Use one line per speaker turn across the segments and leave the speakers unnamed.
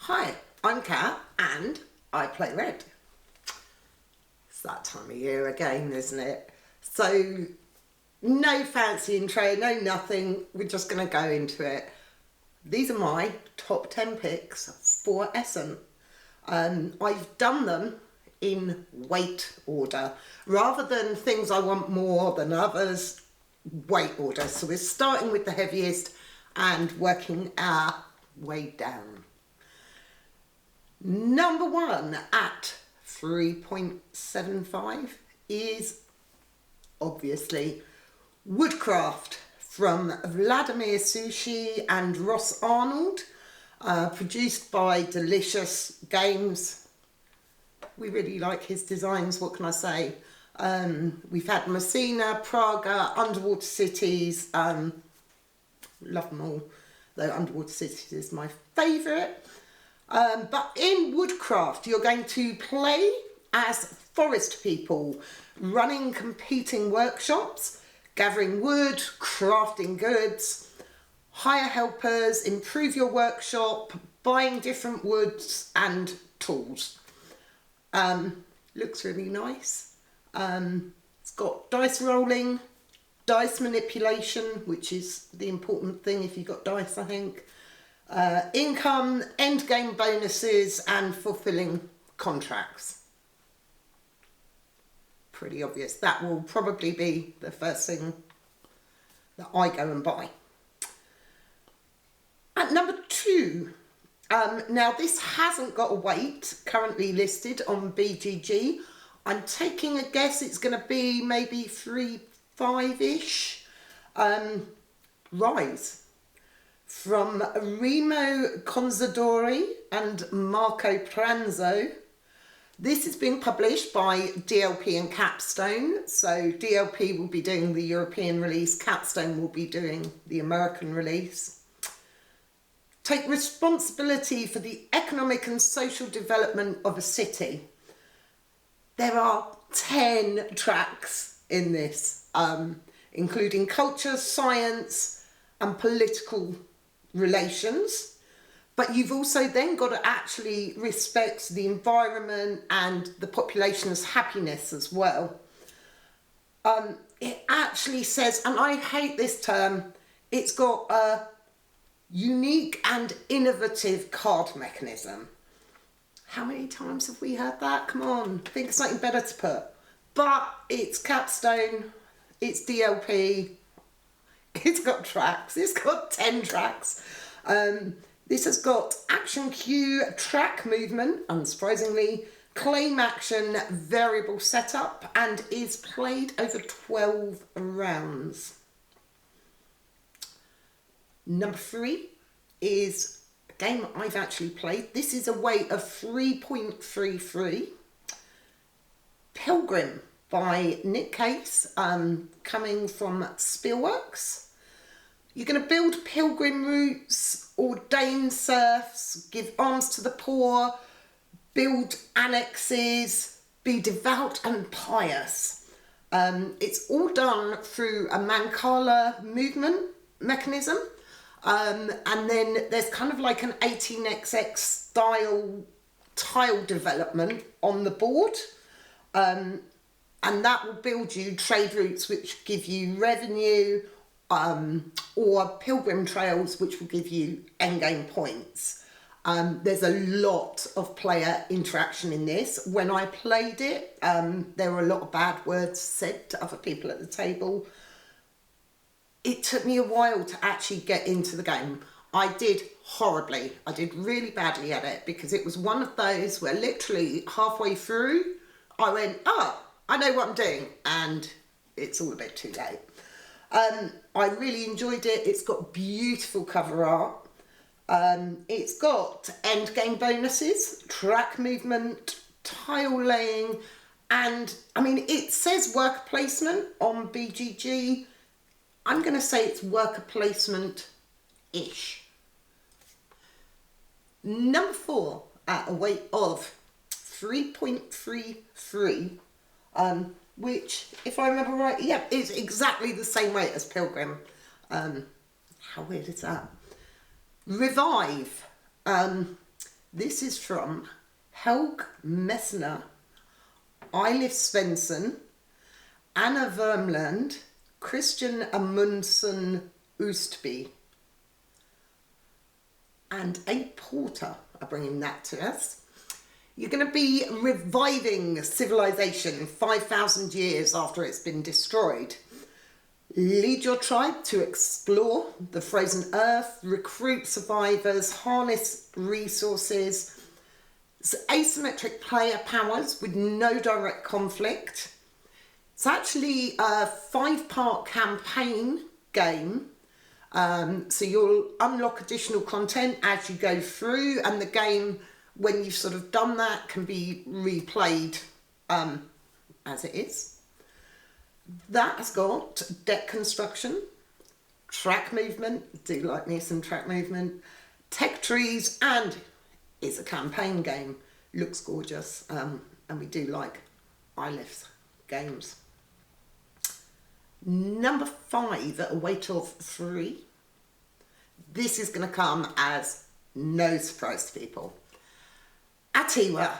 Hi, I'm Kat and I play red. It's that time of year again, isn't it? So, no fancy intro, no nothing. We're just going to go into it. These are my top 10 picks for Essen. I've done them in weight order. Rather than things I want more than others, weight order. So we're starting with the heaviest and working our way down. Number one at 3.75 is obviously Woodcraft from Vladimir Sushi and Ross Arnold, produced by Delicious Games. We really like his designs, what can I say? We've had Messina, Praga, Underwater Cities, love them all, though Underwater Cities is my favourite. But in Woodcraft, you're going to play as forest people, running competing workshops, gathering wood, crafting goods, hire helpers, improve your workshop, buying different woods and tools. Looks really nice. It's got dice rolling, dice manipulation, which is the important thing if you've got dice, I think. Income, end game bonuses and fulfilling contracts. Pretty obvious. That will probably be the first thing that I go and buy. At number two, now this hasn't got a weight currently listed on BGG. I'm taking a guess it's going to be maybe 3.5-ish. Rise from Remo Consadori and Marco Pranzo. This is being published by DLP and Capstone. So DLP will be doing the European release, Capstone will be doing the American release. Take responsibility for the economic and social development of a city. There are 10 tracks in this, including culture, science and political relations. But you've also then got to actually respect the environment and the population's happiness as well. It actually says, and I hate this term, it's got a unique and innovative card mechanism. How many times have we heard that? Come on, think of something better to put. But it's Capstone, it's DLP, it's got tracks, it's got 10 tracks. This has got action cue, track movement, unsurprisingly, claim action, variable setup, and is played over 12 rounds. Number three is a game I've actually played. This is a weight of 3.33. Pilgrim by Nick Case, coming from Spiel. You're going to build pilgrim routes, ordain serfs, give alms to the poor, build annexes, be devout and pious. It's all done through a Mancala movement mechanism. And then there's kind of like an 18xx style tile development on the board. And that will build you trade routes which give you revenue, or pilgrim trails which will give you endgame points. There's a lot of player interaction in this. When I played it, there were a lot of bad words said to other people at the table. It took me a while to actually get into the game. I did horribly. I did really badly at it because it was one of those where literally halfway through I went, oh, I know what I'm doing, and it's all a bit too late. I really enjoyed it. It's got beautiful cover art. It's got end game bonuses, track movement, tile laying, and I mean, it says worker placement on BGG. I'm going to say it's worker placement-ish. Number four at a weight of 3.33, which, if I remember right, yeah, is exactly the same weight as Pilgrim. How weird is that? Revive. This is from Helg Messner, Eilif Svensson, Anna Vermland, Christian Amundsen Ustby, and A. Porter are bringing that to us. You're going to be reviving civilization 5,000 years after it's been destroyed. Lead your tribe to explore the frozen earth, recruit survivors, harness resources. It's asymmetric player powers with no direct conflict. It's actually a 5-part campaign game. So you'll unlock additional content as you go through, and the game, when you've sort of done that, can be replayed as it is. That has got deck construction, track movement, do like me some track movement, tech trees, and it's a campaign game. Looks gorgeous, and we do like Eilif's games. Number 5 at a weight of 3. This is going to come as no surprise to people. Atiwa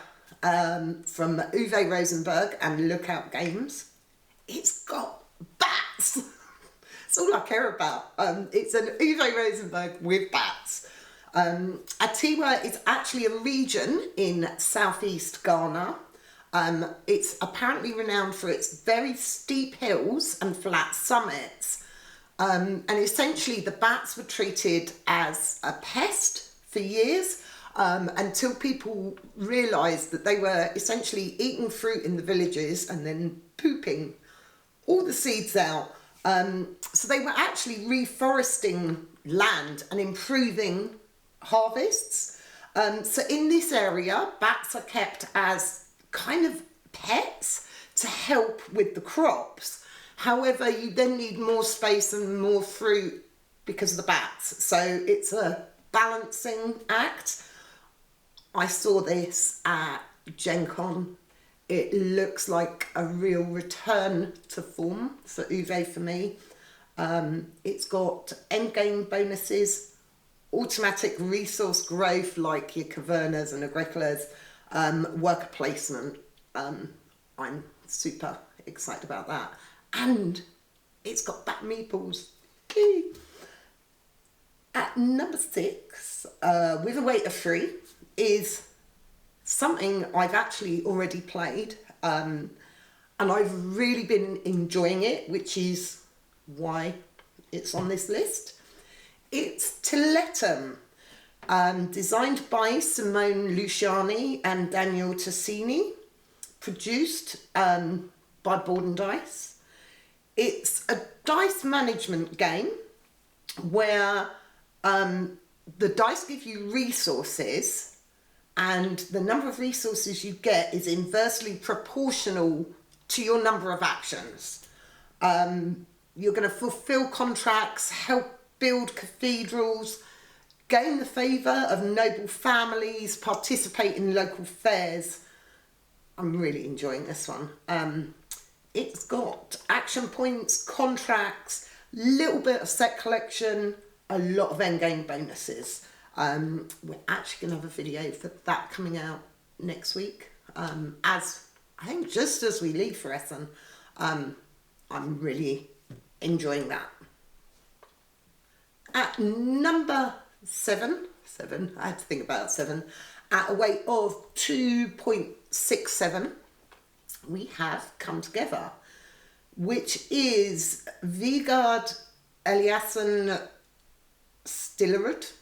from Uwe Rosenberg and Lookout Games. It's got bats. That's all I care about. It's an Uwe Rosenberg with bats. Atiwa is actually a region in southeast Ghana. It's apparently renowned for its very steep hills and flat summits. And essentially the bats were treated as a pest for years until people realised that they were essentially eating fruit in the villages and then pooping all the seeds out. So they were actually reforesting land and improving harvests. So in this area, bats are kept as kind of pets to help with the crops. However, you then need more space and more fruit because of the bats. So it's a balancing act. I saw this at Gen Con. It looks like a real return to form for Uwe for me. It's got endgame bonuses, automatic resource growth like your cavernas and agricolas, worker placement. I'm super excited about that. And it's got bat meeples. At number 6, with a weight of 3, is something I've actually already played, and I've really been enjoying it, which is why it's on this list. It's Teletum, designed by Simone Luciani and Daniel Tassini, produced by Board and Dice. It's a dice management game where the dice give you resources, and the number of resources you get is inversely proportional to your number of actions. You're going to fulfill contracts, help build cathedrals, gain the favour of noble families, participate in local fairs. I'm really enjoying this one. It's got action points, contracts, little bit of set collection, a lot of endgame bonuses. We're actually going to have a video for that coming out next week. As I think just as we leave for Essen, I'm really enjoying that. At number 7, I had to think about 7, at a weight of 2.67, we have Come Together, which is Vigard Eliasson Stillerud,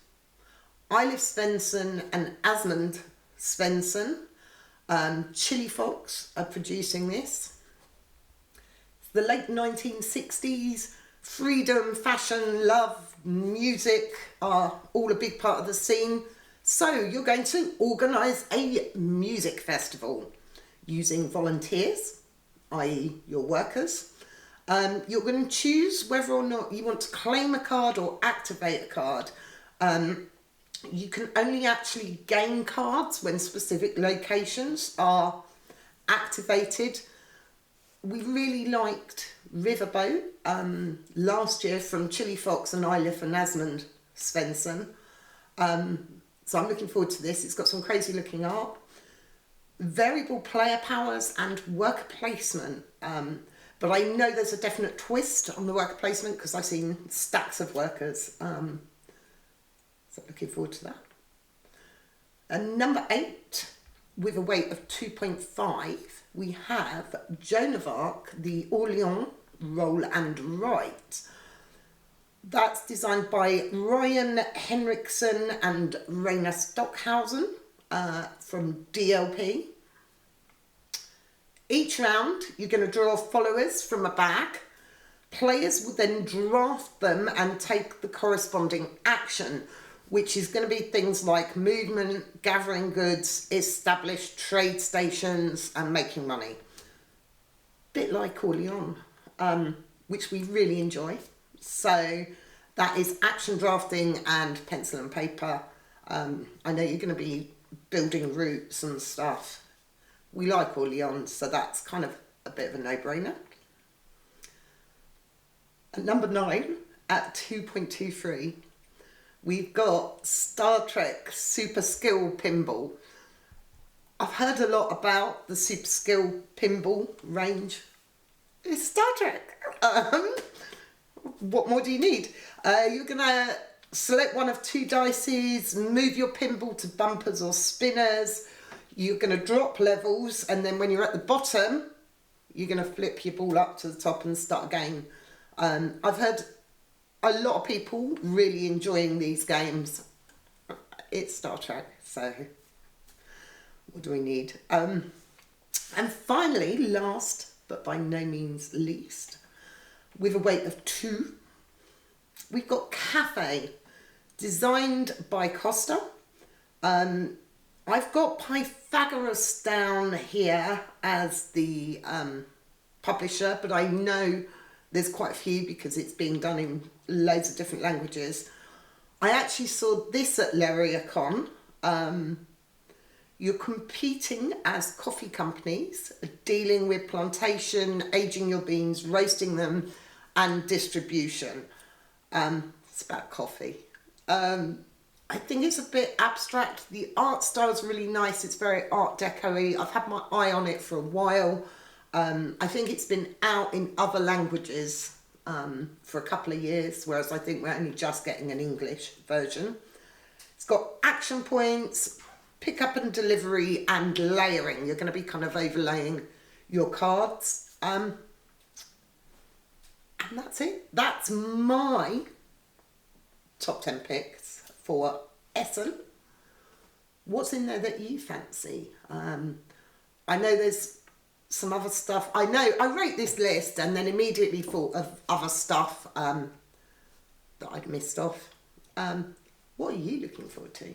Eilif Svensson and Asmund Svensson. Chili Fox are producing this. The late 1960s, freedom, fashion, love, music are all a big part of the scene. So you're going to organise a music festival using volunteers, i.e. your workers. You're going to choose whether or not you want to claim a card or activate a card. You can only actually gain cards when specific locations are activated. We really liked Riverboat last year from Chili Fox and Eilif and Asmund Svensson. So I'm looking forward to this. It's got some crazy looking art, variable player powers and worker placement. But I know there's a definite twist on the worker placement because I've seen stacks of workers. So looking forward to that. And number 8, with a weight of 2.5, we have Joan of Arc, the Orleans Roll and Write. That's designed by Ryan Henriksen and Raina Stockhausen from DLP. Each round, you're going to draw followers from a bag. Players will then draft them and take the corresponding action, which is going to be things like movement, gathering goods, establish trade stations and making money. Bit like Orleans, which we really enjoy. So that is action drafting and pencil and paper. I know you're going to be building routes and stuff. We like Orleans, so that's kind of a bit of a no-brainer. At number 9, at 2.23, we've got Star Trek Super Skill Pinball. I've heard a lot about the Super Skill Pinball range. It's Star Trek. What more do you need? You're going to select one of 2 dices, move your pinball to bumpers or spinners. You're going to drop levels, and then when you're at the bottom, you're going to flip your ball up to the top and start again. I've heard a lot of people really enjoying these games. It's Star Trek, so what do we need? And finally, last but by no means least, with a weight of 2, we've got Cafe, designed by Costa. I've got Pythagoras down here as the publisher, but I know there's quite a few because it's being done in loads of different languages. I actually saw this at Leriacon. You're competing as coffee companies, dealing with plantation, aging your beans, roasting them, and distribution. It's about coffee. I think it's a bit abstract. The art style is really nice. It's very Art Deco-y. I've had my eye on it for a while. I think it's been out in other languages for a couple of years, whereas I think we're only just getting an English version. It's got action points, pick up and delivery, and layering. You're going to be kind of overlaying your cards. And that's it. That's my top 10 picks for Essen. What's in there that you fancy? I know there's some other stuff. I know I wrote this list and then immediately thought of other stuff that I'd missed off. What are you looking forward to?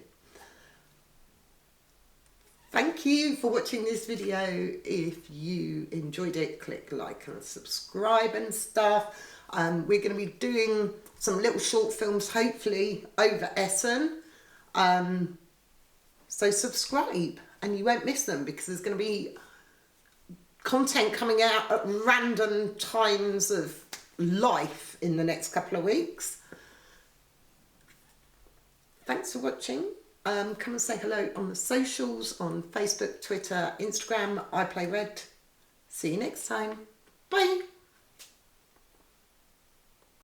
Thank you for watching this video. If you enjoyed it, click like and subscribe and stuff. We're going to be doing some little short films, hopefully, over Essen. So subscribe and you won't miss them because there's going to be content coming out at random times of life in the next couple of weeks. Thanks for watching. Come and say hello on the socials, on Facebook, Twitter, Instagram. I Play Red. See you next time. Bye.